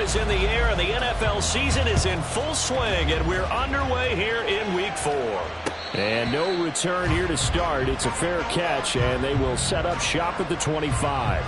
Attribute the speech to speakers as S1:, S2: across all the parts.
S1: is in the air, and the NFL season is in full swing, and we're underway here in Week 4.
S2: And no return here to start. It's a fair catch, and they will set up shop at the 25.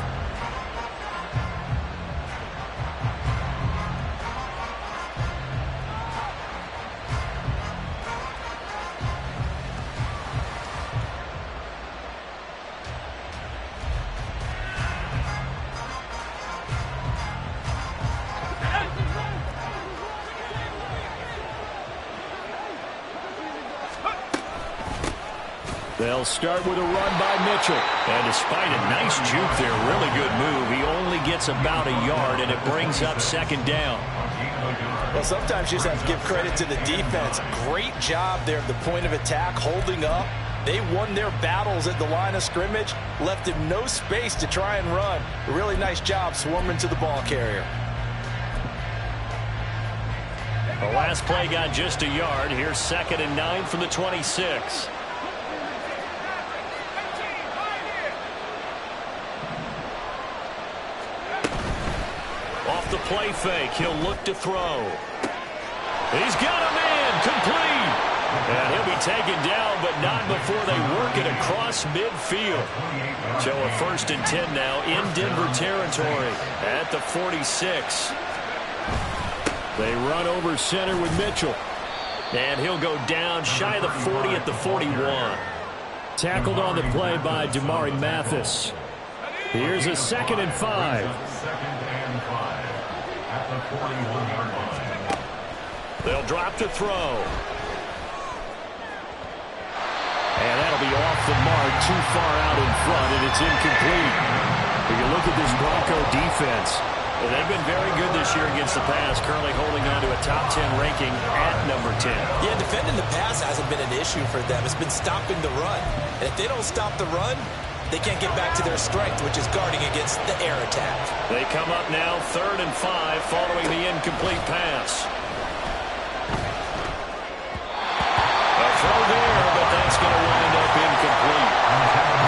S2: They'll start with a run by Mitchell.
S1: And despite a nice juke there, really good move, he only gets about a yard, and it brings up second down.
S3: Well, sometimes you just have to give credit to the defense. Great job there at the point of attack, holding up. They won their battles at the line of scrimmage, left him no space to try and run. A really nice job swarming to the ball carrier.
S1: The last play got just a yard. Here's 2nd and 9 from the 26. Off the play fake, he'll look to throw. He's got a man, complete. And he'll be taken down, but not before they work it across midfield. So a 1st and 10 now in Denver territory at the 46.
S2: They run over center with Mitchell.
S1: And he'll go down shy of the 40 at the 41.
S2: Tackled on the play by Damari Mathis. Here's a 2nd and 5.
S1: They'll drop to throw.
S2: And that'll be off the mark, too far out in front, and it's incomplete. If you look at this Bronco defense,
S1: they've been very good this year against the pass, currently holding on to a top 10 ranking at number 10.
S3: Yeah, defending the pass hasn't been an issue for them. It's been stopping the run. And if they don't stop the run, they can't get back to their strength, which is guarding against the air attack.
S1: They come up now 3rd and 5 following the incomplete pass. A throw there, but that's going to wind up incomplete.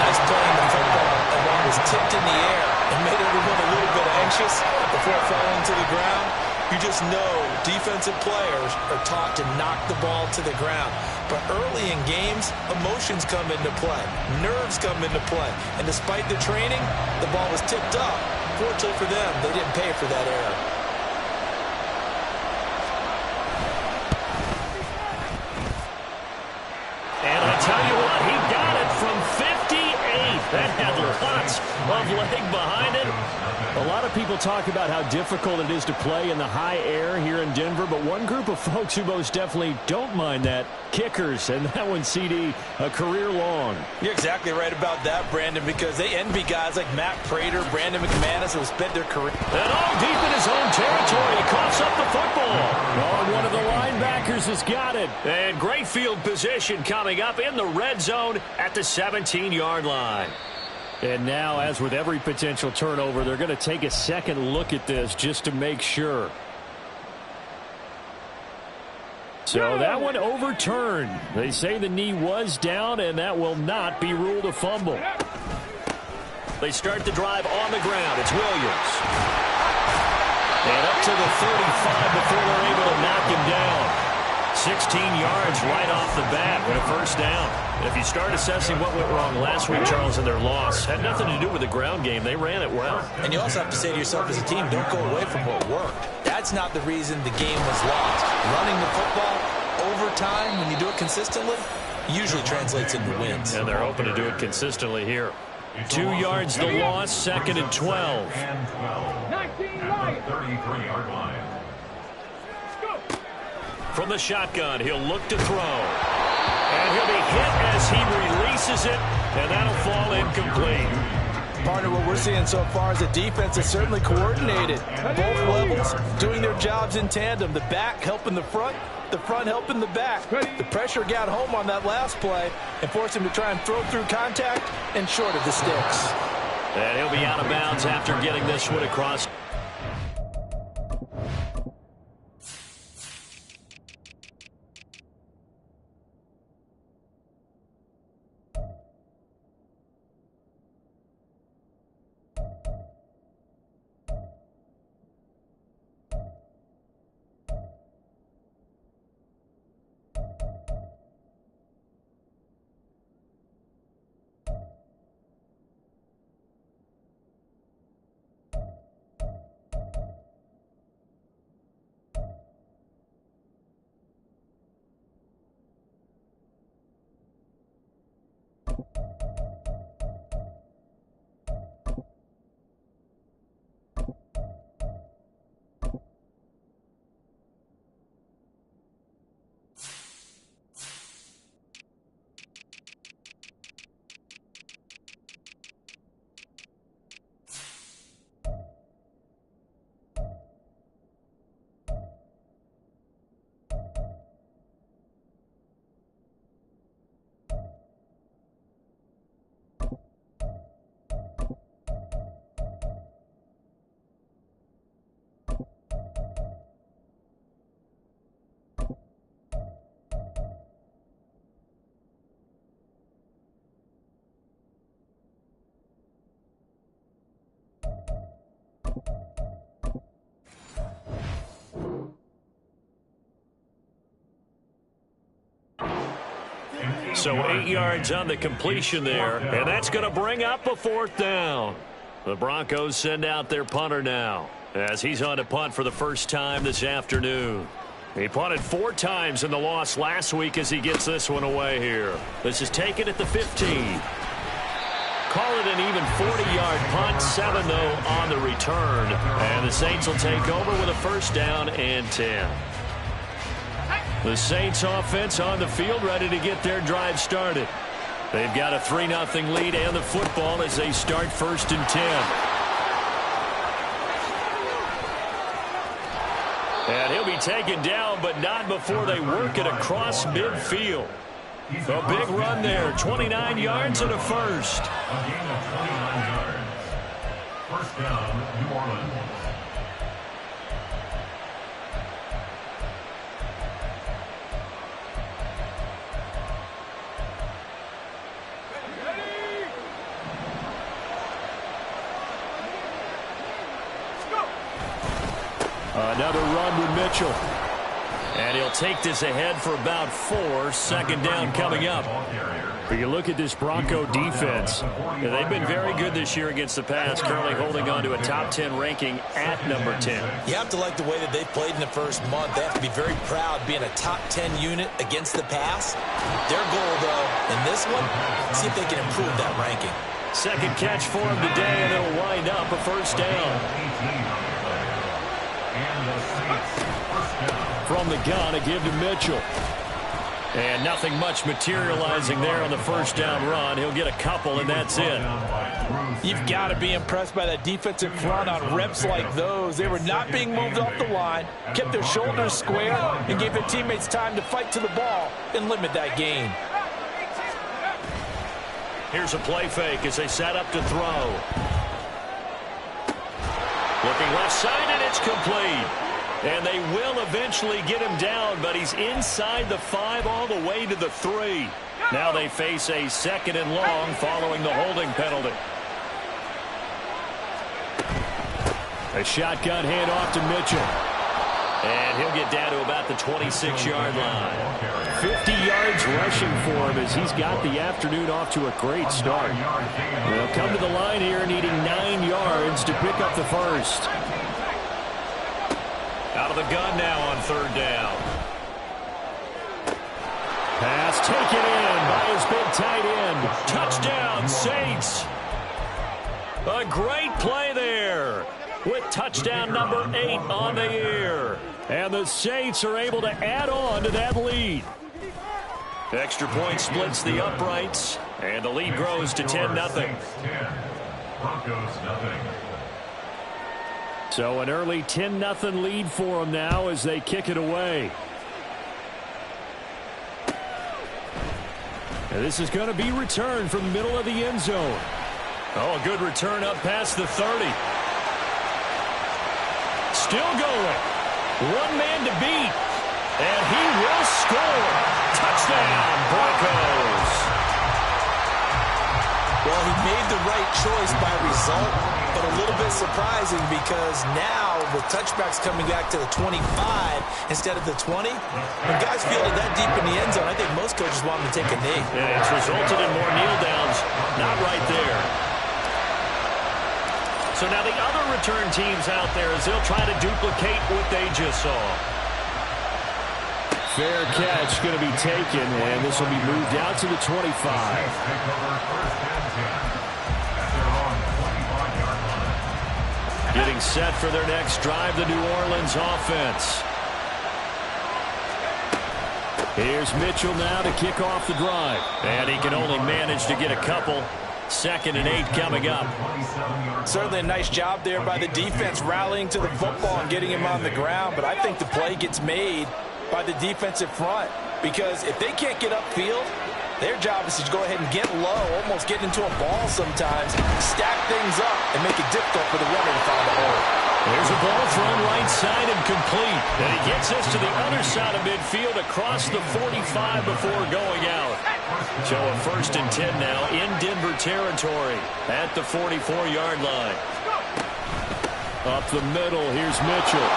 S3: Nice playing the football, and while it was tipped in the air and made everyone a little bit anxious before falling to the ground, you just know defensive players are taught to knock the ball to the ground. But early in games, emotions come into play. Nerves come into play. And despite the training, the ball was tipped up. Fortunately for them, they didn't pay for that error.
S1: And I tell you what, he got it from 58. That had lots of leg behind it.
S2: a lot of people talk about how difficult it is to play in the high air here in Denver, but one group of folks who most definitely don't mind that, kickers, and that one, CD, a career long.
S3: You're exactly right about that, Brandon, because they envy guys like Matt Prater, Brandon McManus, who have spent their career.
S1: And all deep in his own territory, he coughs up the football.
S2: Oh, and one of the linebackers has got it.
S1: And great field position coming up in the red zone at the 17-yard line.
S2: And now, as with every potential turnover, they're going to take a second look at this just to make sure. So that one overturned. They say the knee was down, and that will not be ruled a fumble.
S1: They start the drive on the ground. It's Williams. And up to the 35 before they're able to knock him down. 16 yards right off the bat with a first down. And if you start assessing what went wrong last week, Charles, in their loss, had nothing to do with the ground game. They ran it well.
S3: And you also have to say to yourself as a team, don't go away from what worked. That's not the reason the game was lost. Running the football over time, when you do it consistently, usually translates into wins.
S1: And they're hoping to do it consistently here. 2 yards the loss, 2nd and 12.
S4: 33-yard line.
S1: From the shotgun, he'll look to throw. And he'll be hit as he releases it, and that'll fall incomplete.
S3: Part of what we're seeing so far is the defense is certainly coordinated. Both levels doing their jobs in tandem. The back helping the front helping the back. The pressure got home on that last play and forced him to try and throw through contact and short of the sticks.
S1: And he'll be out of bounds after getting this one across. So 8 yards on the completion there, and that's going to bring up a fourth down. The Broncos send out their punter now, as he's on to punt for the first time this afternoon. He punted 4 times in the loss last week as he gets this one away here. This is taken at the 15. Call it an even 40-yard punt, 7 though on the return. And the Saints will take over with a first down and 10. The Saints offense on the field ready to get their drive started. They've got a 3-0 lead and the football as they start first and 10. And he'll be taken down, but not before they work it across midfield. A big run there, 29 yards and a first.
S4: A gain of 29 yards. First down, New Orleans.
S2: Another run with Mitchell.
S1: And he'll take this ahead for about 4. Second down coming up.
S2: But you look at this Bronco defense.
S1: They've been very good this year against the pass, currently holding on to a top 10 ranking at number 10.
S3: You have to like the way that they've played in the first month. They have to be very proud being a top 10 unit against the pass. Their goal, though, in this one, see if they can improve that ranking.
S1: Second catch for him today, and it'll wind up a first down.
S2: From the gun, a give to Mitchell.
S1: And nothing much materializing there on the first down run. He'll get a couple, and that's it.
S3: You've got to be impressed by that defensive front on reps like those. They were not being moved off the line, kept their shoulders square, and gave their teammates time to fight to the ball and limit that gain.
S1: Here's a play fake as they set up to throw. Looking left side, and it's complete. And they will eventually get him down, but he's inside the 5 all the way to the 3. Now they face a second and long following the holding penalty.
S2: A shotgun handoff to Mitchell.
S1: And he'll get down to about the 26-yard line.
S2: 50 yards rushing for him as he's got the afternoon off to a great start. They'll come to the line here needing 9 yards to pick up the first.
S1: Out of the gun now on third down.
S2: Pass taken in by his big tight end.
S1: Touchdown, Saints. A great play there with touchdown number 8 on the year.
S2: And the Saints are able to add on to that lead.
S1: Extra point splits the uprights, and the lead grows to 10-0.
S4: Broncos, nothing.
S2: So an early 10-0 lead for them now as they kick it away. And this is going to be returned from the middle of the end zone.
S1: Oh, a good return up past the 30. Still going. One man to beat. And he will score. Touchdown, Broncos.
S3: Well, he made the right choice by result, but a little bit surprising because now with touchbacks coming back to the 25 instead of the 20, when guys feel it that deep in the end zone, I think most coaches want them to take a knee.
S1: Yeah, it's resulted in more kneel downs. Not right there. So now the other return teams out there as they'll try to duplicate what they just saw.
S2: Fair catch going to be taken, and this will be moved out to the 25.
S1: Getting set for their next drive, the New Orleans offense.
S2: Here's Mitchell now to kick off the drive.
S1: And he can only manage to get a couple. Second and 8 coming up.
S3: Certainly a nice job there by the defense rallying to the football and getting him on the ground, but I think the play gets made by the defensive front because if they can't get upfield, their job is to go ahead and get low, almost get into a ball sometimes, stack things up, and make it difficult for the runner to find a hole.
S1: There's a ball thrown right side and complete. And he gets us to the other side of midfield across the 45 before going out. So a first and 10 now in Denver territory at the 44-yard line.
S2: Up the middle, here's Mitchell.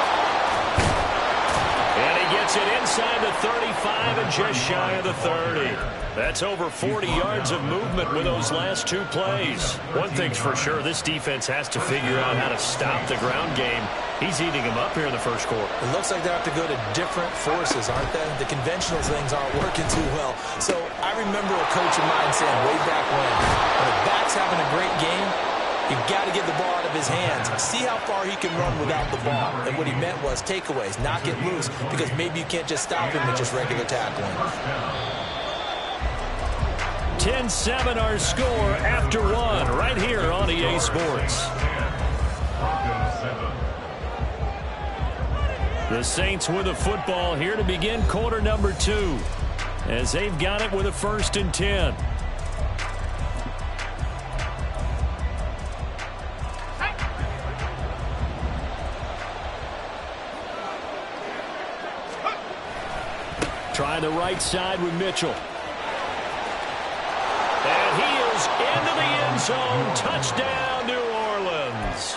S1: And he he gets it inside the 35 and just shy of the 30. That's over 40 yards of movement with those last two plays. One thing's for sure, this defense has to figure out how to stop the ground game. He's eating them up here in the first quarter.
S3: It looks like they have to go to different forces, aren't they? The conventional things aren't working too well. So I remember a coach of mine saying way back when a back's having a great game, you've got to get the ball out of his hands. See how far he can run without the ball. And what he meant was takeaways, knock it loose, because maybe you can't just stop him with just regular tackling.
S1: 10-7 our score after one right here on EA Sports. The Saints with the football here to begin quarter number 2 as they've got it with a 1st and 10. Try the right side with Mitchell. And he is into the end zone. Touchdown, New Orleans.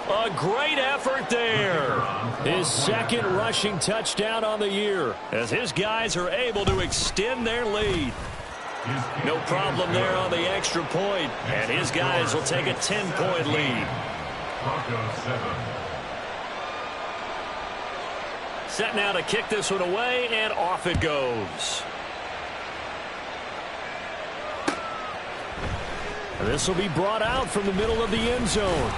S1: A great effort there. His 2nd rushing touchdown on the year as his guys are able to extend their lead. No problem there on the extra point, and his guys will take a 10-point lead.
S4: Broncos 7.
S1: Set now to kick this one away, and off it goes. This will be brought out from the middle of the end zone.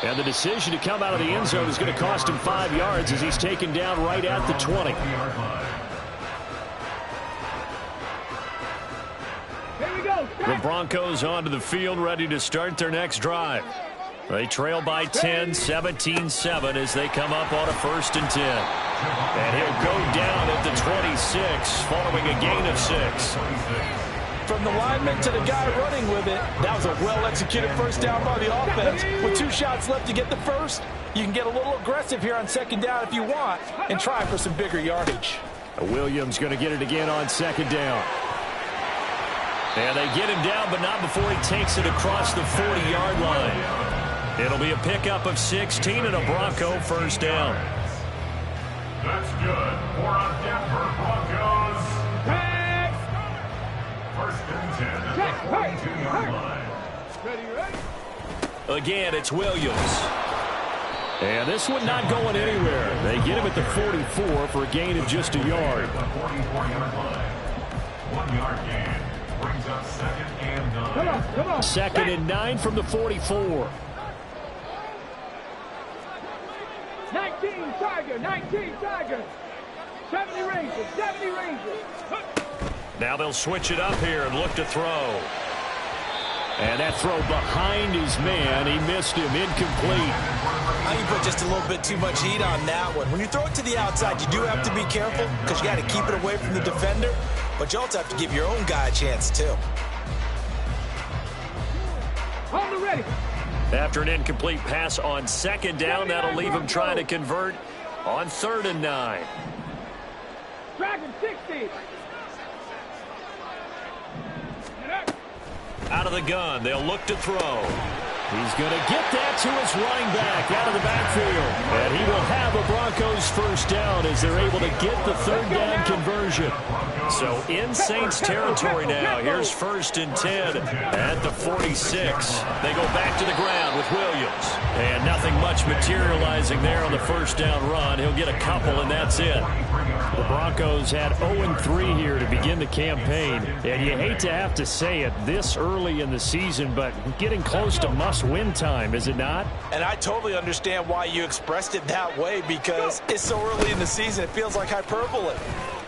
S1: And the decision to come out of the end zone is going to cost him 5 yards as he's taken down right at the 20. The Broncos onto the field ready to start their next drive. They trail by 10, 17-7 as they come up on a 1st and 10. And he'll go down at the 26 following a gain of 6.
S3: From the lineman to the guy running with it, that was a well-executed first down by the offense. With 2 shots left to get the first, you can get a little aggressive here on 2nd down if you want and try for some bigger yardage.
S2: Williams going to get it again on 2nd down.
S1: And they get him down, but not before he takes it across the 40-yard line. It'll be a pickup of 16 and a Bronco 1st down.
S4: That's good for a Denver Broncos. 1st and 10 at the 42-yard line.
S1: Again, it's Williams.
S2: And this one not going anywhere. They get him at the 44 for a gain of just a yard.
S4: The 44-yard line. 1 yard gain brings up 2nd and 9.
S2: Come on. 2nd and 9 from the 44.
S5: 19 Tiger. 70 Rangers.
S1: Now they'll switch it up here and look to throw.
S2: And that throw behind his man. He missed him. Incomplete.
S3: I think you put just a little bit too much heat on that one. When you throw it to the outside, you do have to be careful because you got to keep it away from the defender. But you also have to give your own guy a chance, too.
S5: Hold it ready.
S1: After an incomplete pass on 2nd down, that'll leave him trying to convert on 3rd and 9.
S5: Dragon 60.
S1: Out of the gun, they'll look to throw.
S2: He's going to get that to his running back out of the backfield. And he will have a Broncos 1st down as they're able to get the 3rd down conversion.
S1: So in Saints territory now. Here's 1st and 10 at the 46. They go back to the ground with Williams. And nothing much materializing there on the 1st down run. He'll get a couple, and that's it.
S2: The Broncos had 0-3 here to begin the campaign. And you hate to have to say it this early in the season, but getting close to must-win time, is it not?
S3: And I totally understand why you expressed it that way because it's so early in the season, it feels like hyperbole.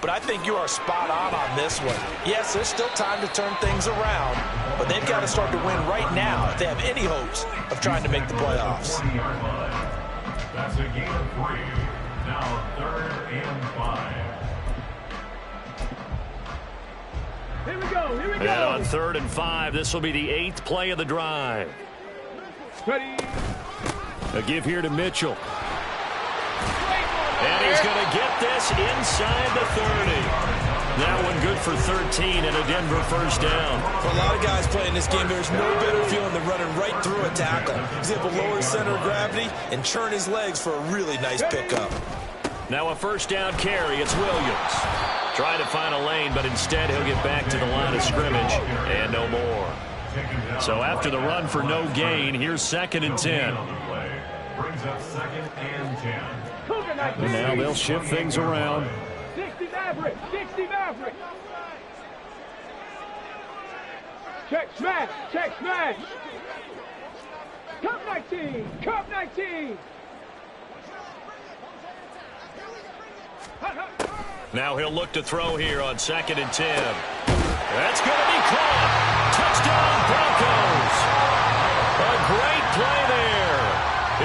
S3: But I think you are spot on this one. Yes, there's still time to turn things around, but they've got to start to win right now if they have any hopes of trying to make the playoffs.
S4: That's a gain of 3. Now 3rd and 5.
S5: Here we go.
S1: And on 3rd and 5, this will be the 8th play of the drive.
S5: Ready.
S2: A give here to Mitchell.
S1: And he's going to get this inside the 30. That one good for 13 and a Denver 1st down.
S3: For a lot of guys playing this game, there's no better feeling than running right through a tackle. He's able to lower his center of gravity and churn his legs for a really nice pickup.
S1: Now a first down carry. It's Williams. Trying to find a lane, but instead he'll get back to the line of scrimmage and no more. So after the run for no gain, here's 2nd and 10.
S4: Brings up 2nd and 10.
S2: And now they'll shift things around.
S5: 60 Maverick. 60 Maverick. Check smash. Check smash. Cup 19. Cup 19.
S1: Now he'll look to throw here on 2nd and 10. That's going to be caught. Touchdown, Broncos. A great play there.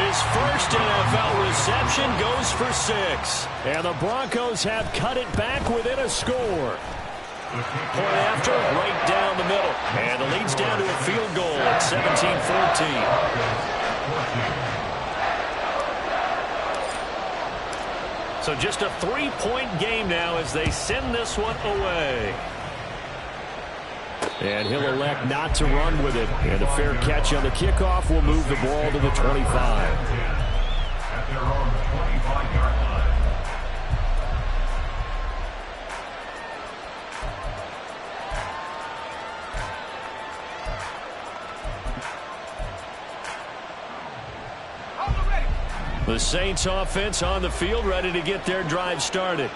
S1: His first NFL reception goes for 6.
S2: And the Broncos have cut it back within a score.
S1: Point after, right down the middle. And the lead's down to a field goal at 17-14. So just a 3-point game now as they send this one away.
S2: And he'll elect not to run with it. And a fair catch on the kickoff will move the ball to the 25.
S4: At their own 25-yard line.
S1: The Saints offense on the field, ready to get their drive started.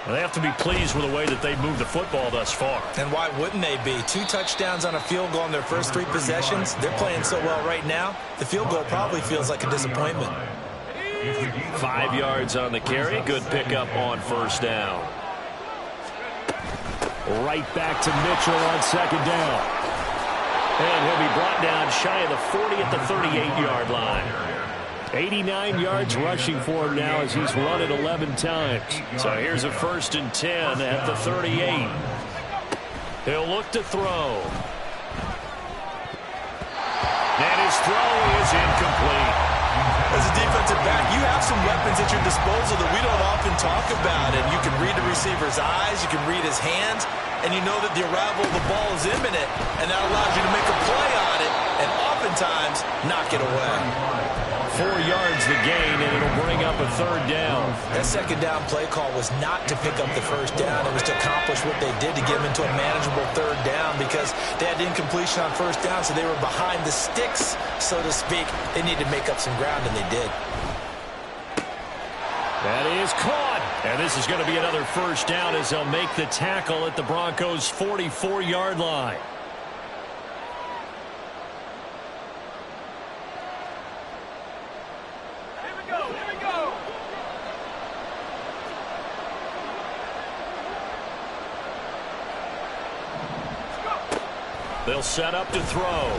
S1: They have to be pleased with the way that they've moved the football thus far.
S3: And why wouldn't they be? 2 touchdowns on a field goal in their first 3 possessions. They're playing so well right now, the field goal probably feels like a disappointment.
S1: 5 yards on the carry. Good pickup on first down.
S2: Right back to Mitchell on 2nd down.
S1: And he'll be brought down shy of the 40 at the 38-yard line.
S2: 89 yards rushing for him now as he's run it 11 times.
S1: So here's a 1st and 10 at the 38. He'll look to throw. And his throw is incomplete.
S3: As a defensive back, you have some weapons at your disposal that we don't often talk about. And you can read the receiver's eyes, you can read his hands, and you know that the arrival of the ball is imminent, and that allows you to make a play on it and oftentimes knock it away.
S1: 4 yards the gain, and it'll bring up a 3rd down.
S3: That 2nd down play call was not to pick up the first down. It was to accomplish what they did to get them into a manageable 3rd down because they had incompletion on first down, so they were behind the sticks, so to speak. They needed to make up some ground, and they did.
S1: That is caught. And this is going to be another first down as they'll make the tackle at the Broncos' 44-yard line. They'll set up to throw.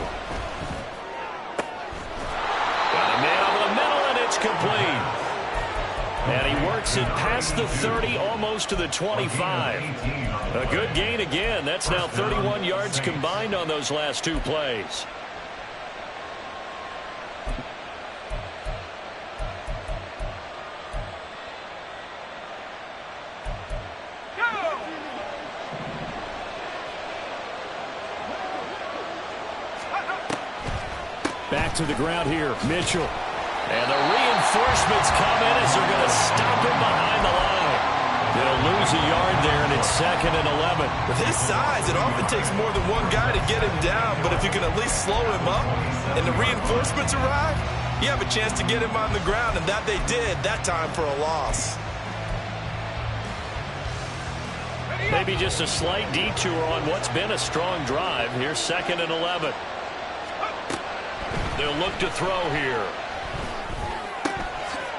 S1: Got a man over the middle, and it's complete. And he works it past the 30, almost to the 25. A good gain again. That's now 31 yards combined on those last 2 plays.
S2: Back to the ground here, Mitchell.
S1: And the reinforcements come in as they're going to stop him behind the line. They'll lose a yard there, and it's 2nd and 11.
S3: With his size, it often takes more than one guy to get him down, but if you can at least slow him up and the reinforcements arrive, you have a chance to get him on the ground, and that they did that time for a loss.
S1: Maybe just a slight detour on what's been a strong drive. Here's 2nd and 11. They'll look to throw here.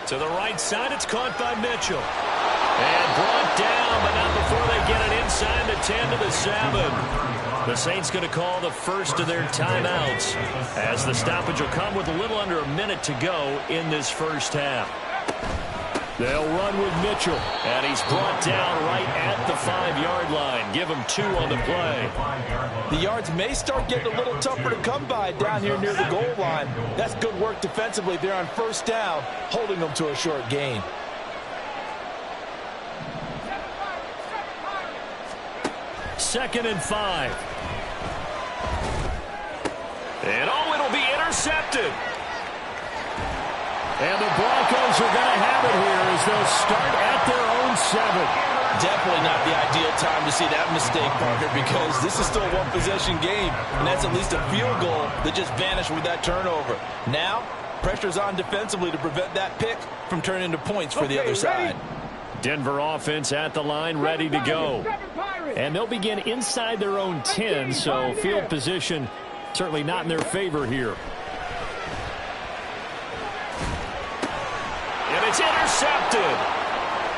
S1: To the right side, it's caught by Mitchell. And brought down, but not before they get it inside the 10 to the 7. The Saints going to call the first of their timeouts as the stoppage will come with a little under a minute to go in this first half.
S2: They'll run with Mitchell.
S1: And he's brought down right at the 5-yard line. Give him 2 on the play.
S3: The yards may start getting a little tougher to come by down here near the goal line. That's good work defensively there on first down, holding them to a short gain.
S1: Second and 5. And it'll be intercepted.
S2: And the Broncos are going to have it here as they'll start at their own 7.
S3: Definitely not the ideal time to see that mistake, partner, because this is still a one-possession game, and that's at least a field goal that just vanished with that turnover. Now, pressure's on defensively to prevent that pick from turning into points for the other side.
S2: Denver offense at the line, ready to go. And they'll begin inside their own 10, so field position certainly not in their favor here.
S1: And it's intercepted.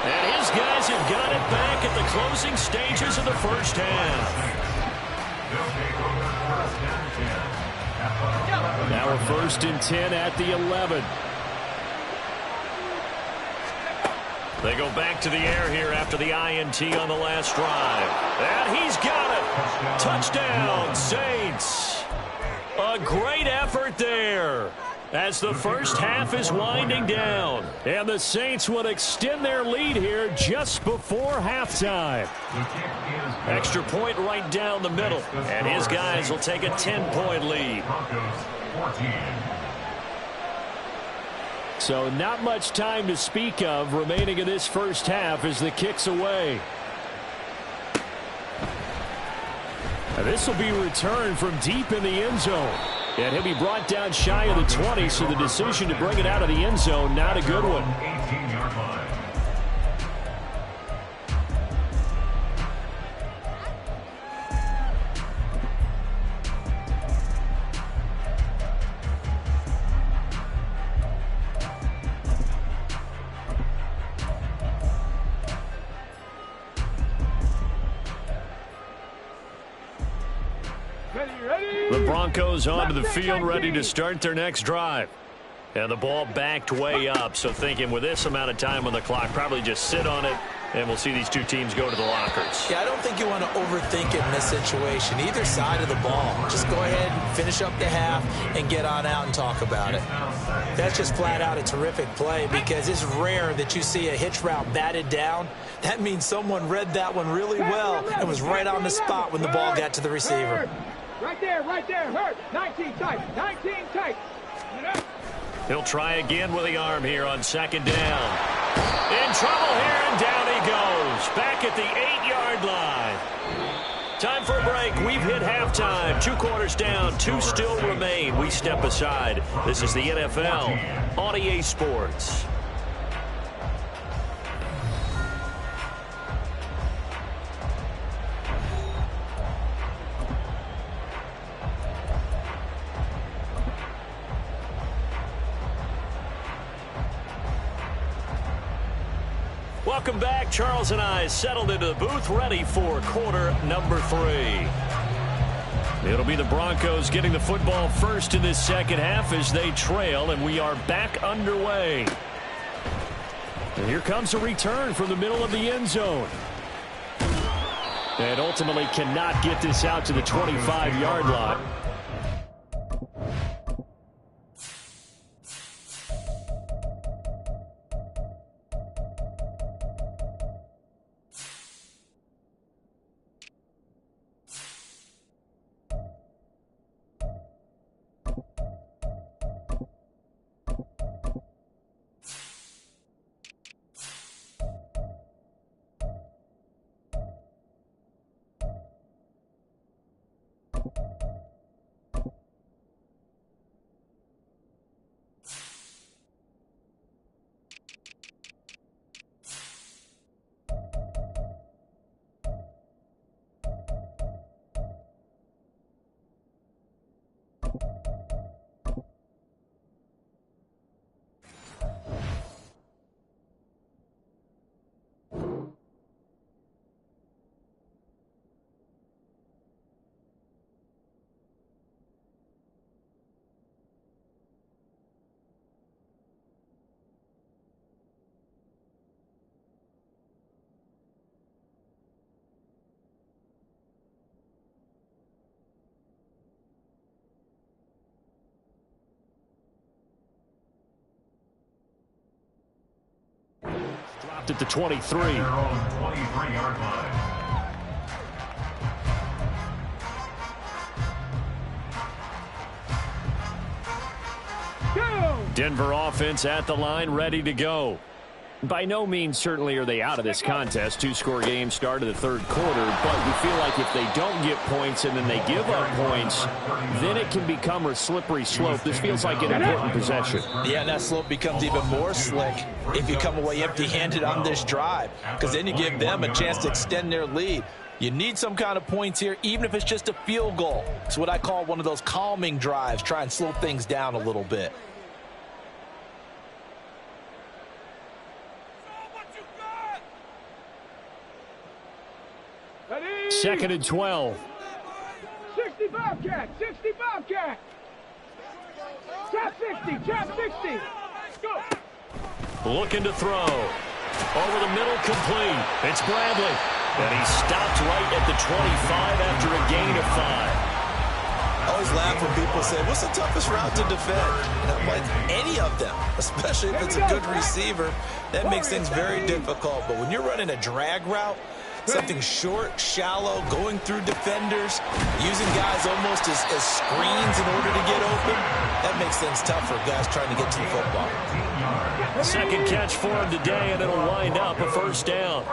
S1: And his guys have got it back at the closing stages of the first half.
S2: Now a 1st and 10 at the 11.
S1: They go back to the air here after the INT on the last drive. And he's got it. Touchdown, Saints. A great effort there as the first half is winding down.
S2: And the Saints will extend their lead here just before halftime.
S1: Extra point right down the middle. And his guys will take a 10-point lead.
S2: So not much time to speak of remaining in this first half as the kick's away. And this will be returned from deep in the end zone. And he'll be brought down shy of the 20, so the decision to bring it out of the end zone, not a good one.
S4: 18-yard line.
S1: The Broncos onto the field, ready to start their next drive. And the ball backed way up, so thinking with this amount of time on the clock, probably just sit on it, and we'll see these two teams go to the lockers.
S3: Yeah, I don't think you want to overthink it in this situation. Either side of the ball. Just go ahead and finish up the half and get on out and talk about it. That's just flat out a terrific play because it's rare that you see a hitch route batted down. That means someone read that one really well and was right on the spot when the ball got to the receiver.
S5: Right there, hurt. 19 tight, 19 tight.
S1: He'll try again with the arm here on 2nd down. In trouble here, and down he goes. Back at the 8-yard line. Time for a break. We've hit halftime. 2 quarters down, 2 still remain. We step aside. This is the NFL on EA Sports. Welcome back. Charles and I settled into the booth, ready for quarter number 3. It'll be the Broncos getting the football first in this second half as they trail, and we are back underway. And here comes a return from the middle of the end zone. And ultimately cannot get this out to the 25-yard line. Dropped at the 23.
S4: Their own 23-yard line.
S5: Go!
S2: Denver offense at the line, ready to go. By no means certainly are they out of this contest. Two-score game start of the third quarter, but you feel like if they don't get points and then they give up points, then it can become a slippery slope. This feels like an important possession.
S3: Yeah, and that slope becomes even more slick if you come away empty-handed on this drive, because then you give them a chance to extend their lead. You need some kind of points here, even if it's just a field goal. It's what I call one of those calming drives. Try and slow things down a little bit.
S2: Second and 12.
S5: 60 Bobcat, 60 Bobcat. Trap 60, trap 60. Go.
S2: Looking to throw. Over the middle, complete. It's Bradley. And he stopped right at the 25 after a gain of 5.
S3: I always laugh when people say, what's the toughest route to defend? And I'm like, any of them, especially if it's a good receiver. That makes things very difficult. But when you're running a drag route, something short, shallow, going through defenders, using guys almost as screens in order to get open, that makes things tough for guys trying to get to the football.
S2: Second catch for him today, and it'll wind up a first down.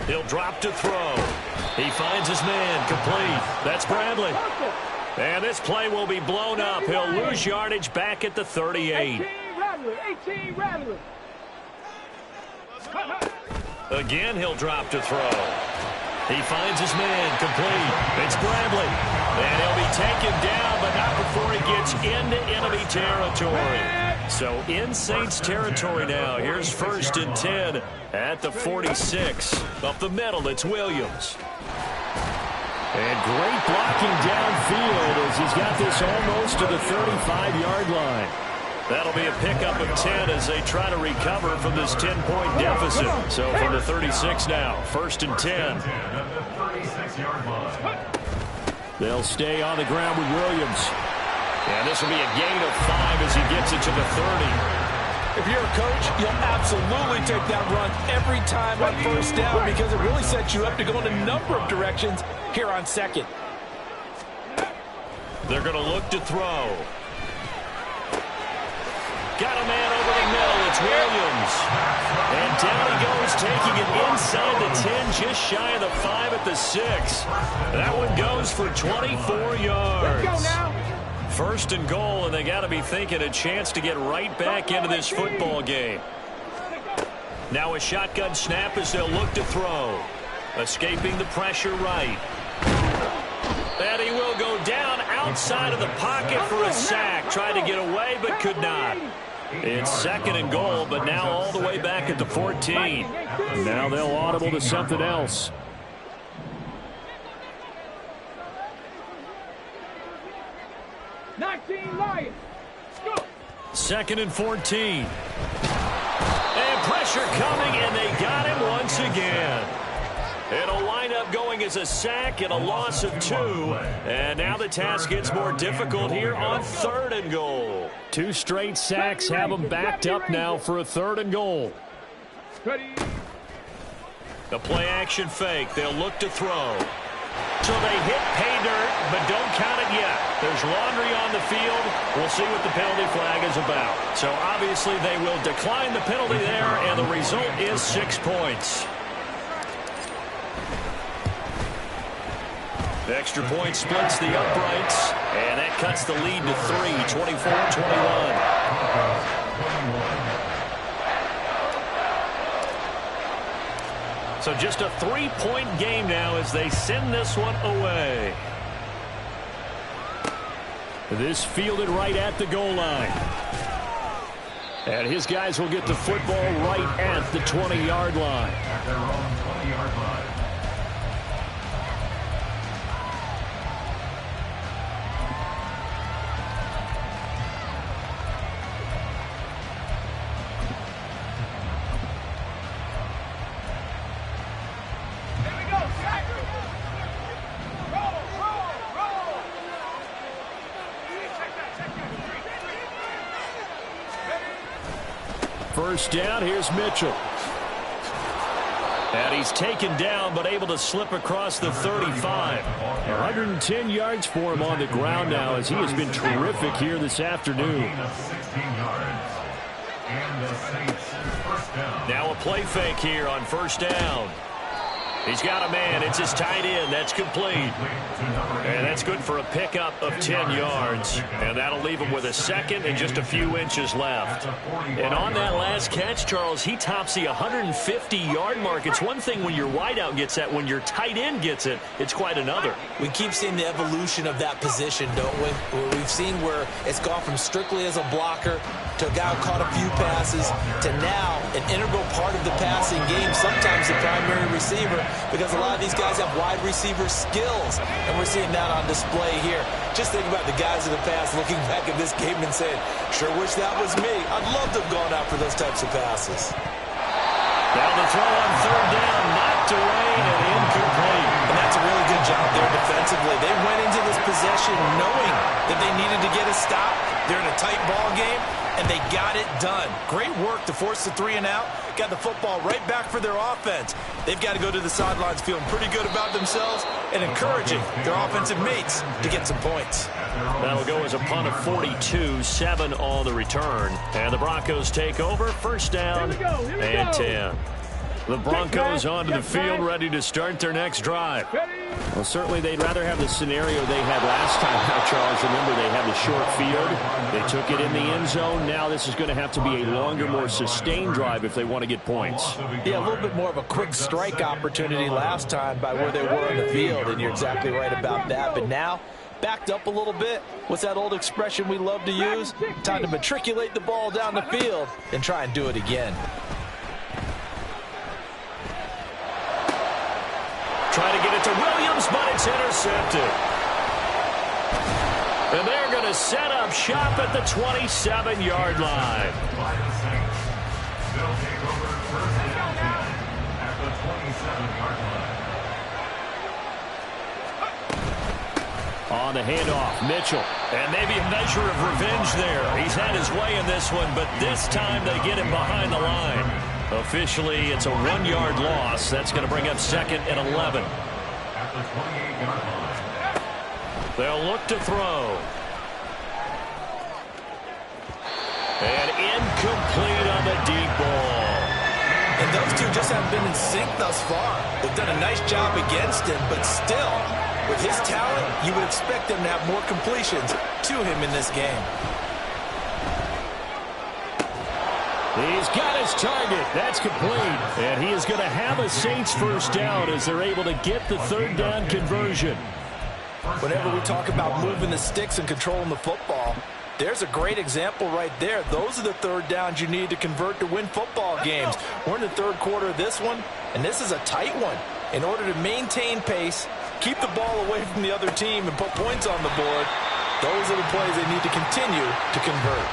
S2: He'll drop to throw. He finds his man, complete. That's Bradley. And this play will be blown up. He'll lose yardage back at the 38.
S5: 18 Rattler.
S2: Again, he'll drop to throw. He finds his man, complete. It's Bradley. And he'll be taken down, but not before he gets into enemy territory. So in Saints territory now. Here's first and 10 at the 46. Up the middle, it's Williams. And great blocking downfield as he's got this almost to the 35-yard line. That'll be a pickup of 10 as they try to recover from this 10-point deficit. So from the 36 now, first and 10. They'll stay on the ground with Williams. And this will be a gain of 5 as he gets it to the 30.
S3: If you're a coach, you'll absolutely take that run every time on first down because it really sets you up to go in a number of directions here on second.
S2: They're going to look to throw. Got a man over the middle. It's Williams. And down he goes, taking it inside the 10, just shy of the 5 at the 6. That one goes for 24 yards.
S5: Let's go now.
S2: First and goal, and they got to be thinking a chance to get right back into this football game. Now a shotgun snap as they'll look to throw. Escaping the pressure right. And he will go down outside of the pocket for a sack. Tried to get away, but could not. It's second and goal, but now all the way back at the 14. Now they'll audible to something else.
S5: Lions. Go.
S2: Second and 14. And pressure coming, and they got him once again. It'll wind up going as a sack and a loss of 2. And now the task gets more difficult here on third and goal. 2 straight sacks have them backed up now for a third and goal. The play action fake. They'll look to throw. So they hit pay dirt, but don't count it yet. There's laundry on the field. We'll see what the penalty flag is about. So obviously they will decline the penalty there, and the result is 6 points. The extra point splits the uprights, and that cuts the lead to 3, 24-21. So just a 3-point game now as they send this one away. This fielded right at the goal line. And his guys will get the football right at the 20-yard line.
S4: At their own 20-yard line.
S2: First down, here's Mitchell.
S1: And he's taken down, but able to slip across the 35. 110 yards for him on the ground now, as he has been terrific here this afternoon. Now a play fake here on first down. He's got a man. It's his tight end. That's complete. And that's good for a pickup of 10 yards. And that'll leave him with a second and just a few inches left. And on that last catch, Charles, he tops the 150-yard mark. It's one thing when your wideout gets that. When your tight end gets it, it's quite another.
S3: We keep seeing the evolution of that position, don't we? We've seen where it's gone from strictly as a blocker to a guy who caught a few passes to now an integral part of the passing game, sometimes the primary receiver, because a lot of these guys have wide receiver skills, and we're seeing that on display here. Just think about the guys of the past looking back at this game and saying, sure wish that was me. I'd love to have gone out for those types of passes.
S1: Now the throw on third down, knocked away and incomplete.
S3: And that's a really good job there defensively. They went into this possession knowing that they needed to get a stop. They're in a tight ball game, and they got it done. Great work to force the 3 and out. Got the football right back for their offense. They've got to go to the sidelines feeling pretty good about themselves and encouraging their offensive mates to get some points.
S1: That'll go as a punt of 42, 7 on the return. And the Broncos take over, first down and 10. The Broncos onto the field, ready to start their next drive. Well, certainly they'd rather have the scenario they had last time. Now, Charles, remember they had the short field. They took it in the end zone. Now this is going to have to be a longer, more sustained drive if they want to get points.
S3: Yeah, a little bit more of a quick strike opportunity last time by where they were on the field, and you're exactly right about that. But now, backed up a little bit. What's that old expression we love to use? Time to matriculate the ball down the field and try and do it again.
S1: Try to get it to Williams, but it's intercepted. And they're going to set up shop at the 27-yard line. On the handoff, Mitchell. And maybe a measure of revenge there. He's had his way in this one, but this time they get him behind the line. Officially, it's a 1-yard loss. That's going to bring up second and 11. They'll look to throw. And incomplete on the deep ball.
S3: And those two just haven't been in sync thus far. They've done a nice job against him, but still, with his talent, you would expect them to have more completions to him in this game.
S1: He's got his target. That's complete. And he is going to have a Saints first down as they're able to get the third down conversion.
S3: Whenever we talk about moving the sticks and controlling the football, there's a great example right there. Those are the third downs you need to convert to win football games. We're in the third quarter of this one, and this is a tight one. In order to maintain pace, keep the ball away from the other team, and put points on the board, those are the plays they need to continue to convert.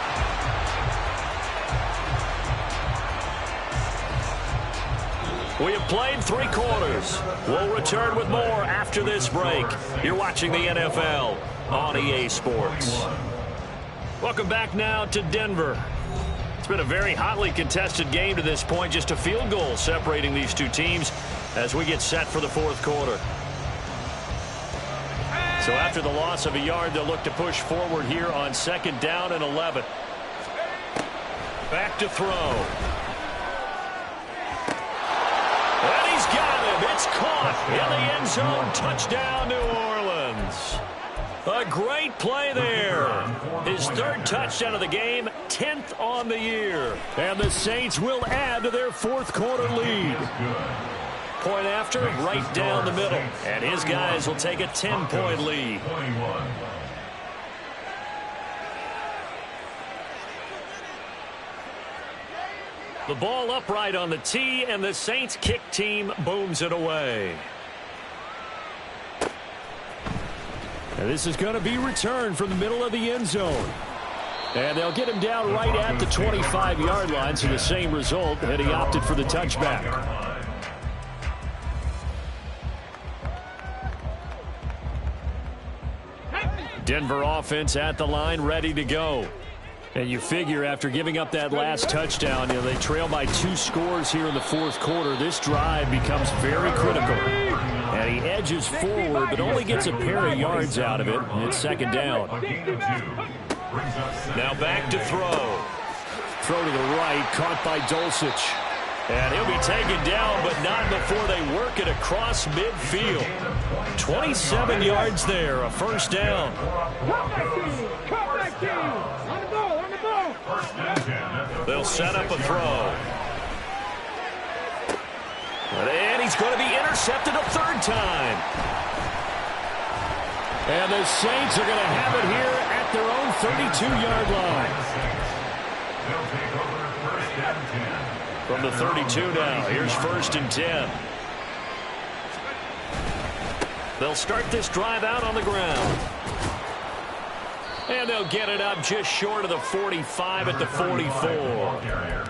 S1: We have played 3 quarters. We'll return with more after this break. You're watching the NFL on EA Sports. Welcome back now to Denver. It's been a very hotly contested game to this point. Just a field goal separating these two teams as we get set for the fourth quarter. So after the loss of a yard, they'll look to push forward here on second down and 11. Back to throw. And he's got him. It's caught in the end zone. Touchdown, New Orleans. A great play there. His third touchdown of the game, 10th on the year. And the Saints will add to their fourth quarter lead. Point after, right down the middle. And his guys will take a 10-point lead. The ball upright on the tee, and the Saints kick team booms it away. And this is going to be returned from the middle of the end zone. And they'll get him down right at the 25-yard line, so the same result, and he opted for the touchback. Denver offense at the line, ready to go. And you figure after giving up that last touchdown, they trail by 2 scores here in the fourth quarter. This drive becomes very critical. And he edges forward, but only gets a pair of yards out of it. It's second down.
S2: Now back to throw.
S1: Throw to the right, caught by Dulcich.
S2: And he'll be taken down, but not before they work it across midfield. 27 yards there, a first down. They'll set up a throw. And he's going to be intercepted a third time.
S1: And the Saints are going to have it here at their own 32-yard line.
S2: From the 32 now, here's first and 10. They'll start this drive out on the ground. And they'll get it up just short of the 45 at the 44.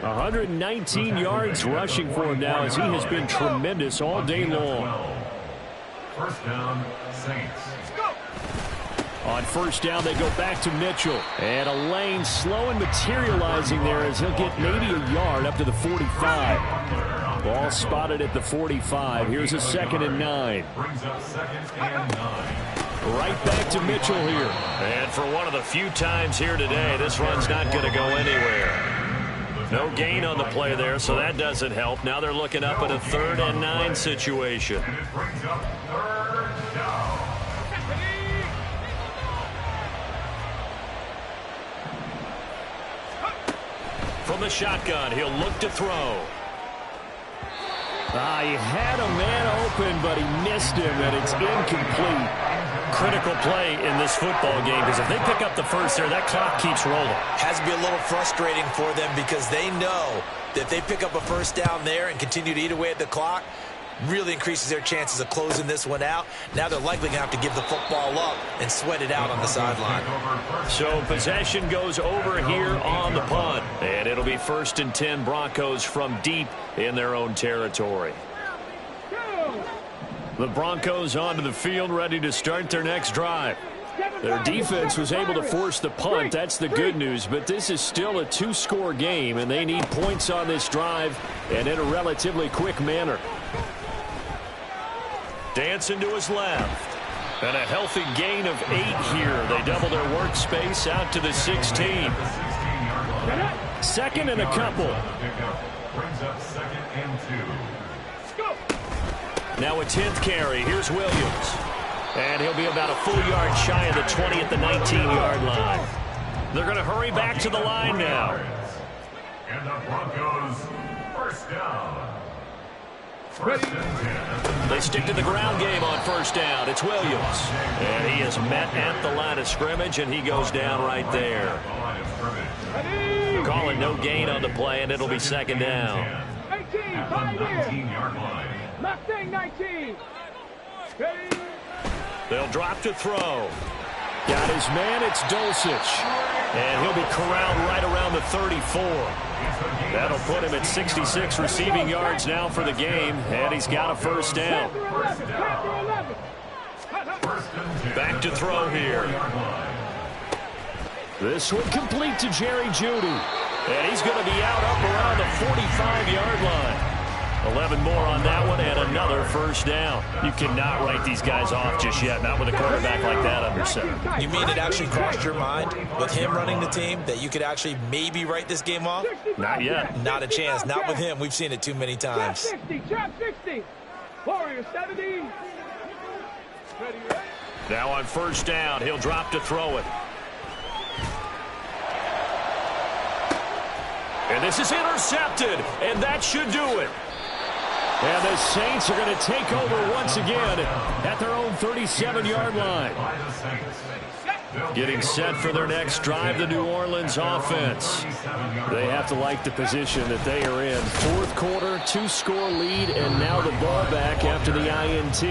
S1: 119 yards rushing for him now as he has been tremendous all day long.
S4: First down, Saints.
S1: On first down, they go back to Mitchell. And a lane slow and materializing there as he'll get maybe a yard up to the 45. Ball spotted at the 45. Here's a second and 9.
S4: Brings up second and 9.
S1: Right back to Mitchell here.
S2: And for one of the few times here today, this run's not going to go anywhere. No gain on the play there, so that doesn't help. Now they're looking up at a 3rd and 9 situation.
S4: And it brings up third down.
S2: From the shotgun, he'll look to throw.
S1: He had a man open, but he missed him, and it's incomplete.
S2: Critical play in this football game, because if they pick up the first there, that clock keeps rolling.
S3: Has to be a little frustrating for them because they know that if they pick up a first down there and continue to eat away at the clock, really increases their chances of closing this one out. Now they're likely going to have to give the football up and sweat it out on the sideline.
S2: So possession goes over here on the punt. And it'll be first and 10 Broncos from deep in their own territory.
S1: The Broncos onto the field ready to start their next drive. Their defense was able to force the punt. That's the good news. But this is still a 2-score game, and they need points on this drive and in a relatively quick manner.
S2: Dancing to his left. And a healthy gain of 8 here. They double their workspace out to the 16.
S1: Second and a couple.
S4: Brings up second and 2.
S2: Now a 10th carry. Here's Williams. And he'll be about a full yard shy of the 20 at the 19-yard line. They're going to hurry back to the line now.
S4: And the Broncos first down. First and 10.
S2: They stick to the ground game on first down. It's Williams. And he is met at the line of scrimmage, and he goes down right there. Calling no gain on the play, and it'll be second down.
S4: 19-yard line.
S5: Mustang 19.
S2: They'll drop to throw.
S1: Got his man, it's Dulcich.
S2: And he'll be corralled right around the 34. That'll put him at 66 receiving yards now for the game, and he's got a first down. Back to throw here.
S1: This one complete to Jerry Jeudy.
S2: And he's going to be out up around the 45-yard line. 11 more on that one, and another first down. You cannot write these guys off just yet, not with a quarterback like that under center.
S3: You mean it actually crossed your mind with him running the team that you could actually maybe write this game off?
S2: Not yet.
S3: Not a chance. Not with him. We've seen it too many times.
S5: 60, trap 60. Warrior 70.
S2: Now on first down, he'll drop to throw it. And this is intercepted, and that should do it.
S1: And the Saints are going to take over once again at their own 37-yard line. Getting set for their next drive, the New Orleans offense. They have to like the position that they are in. Fourth quarter, 2-score lead, and now the ball back after the INT.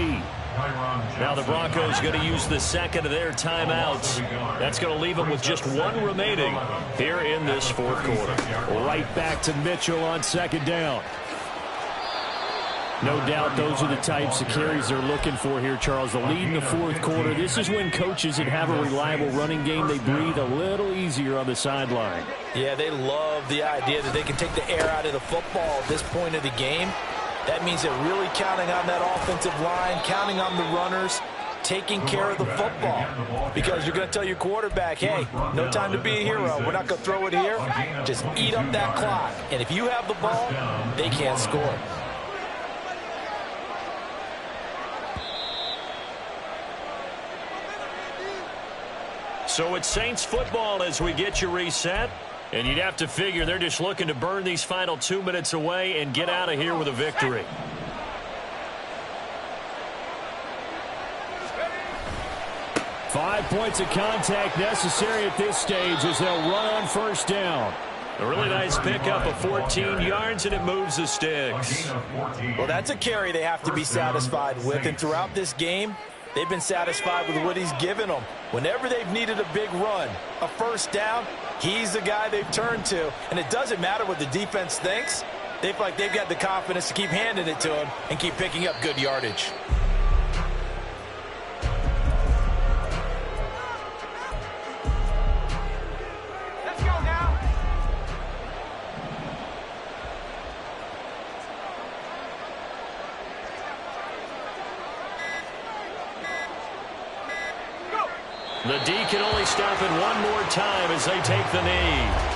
S2: Now the Broncos going to use the second of their timeouts. That's going to leave them with just 1 remaining here in this fourth quarter.
S1: Right back to Mitchell on second down. No doubt those are the types of carries they're looking for here, Charles. The lead in the fourth quarter. This is when coaches that have a reliable running game, they breathe a little easier on the sideline.
S3: Yeah, they love the idea that they can take the air out of the football at this point of the game. That means they're really counting on that offensive line, counting on the runners, taking care of the football. Because you're going to tell your quarterback, hey, no time to be a hero. We're not going to throw it here. Just eat up that clock. And if you have the ball, they can't score.
S2: So it's Saints football as we get you reset. And you'd have to figure they're just looking to burn these final 2 minutes away and get out of here with a victory.
S1: Five points of contact necessary at this stage as they'll run on first down.
S2: A really nice pickup of 14 yards, and it moves the sticks.
S3: Well, that's a carry they have to be satisfied with. And throughout this game, they've been satisfied with what he's given them. Whenever they've needed a big run, a first down, he's the guy they've turned to. And it doesn't matter what the defense thinks. They feel like they've got the confidence to keep handing it to him and keep picking up good yardage.
S5: Let's go now.
S2: The D can only stop it one more time as they take the knee.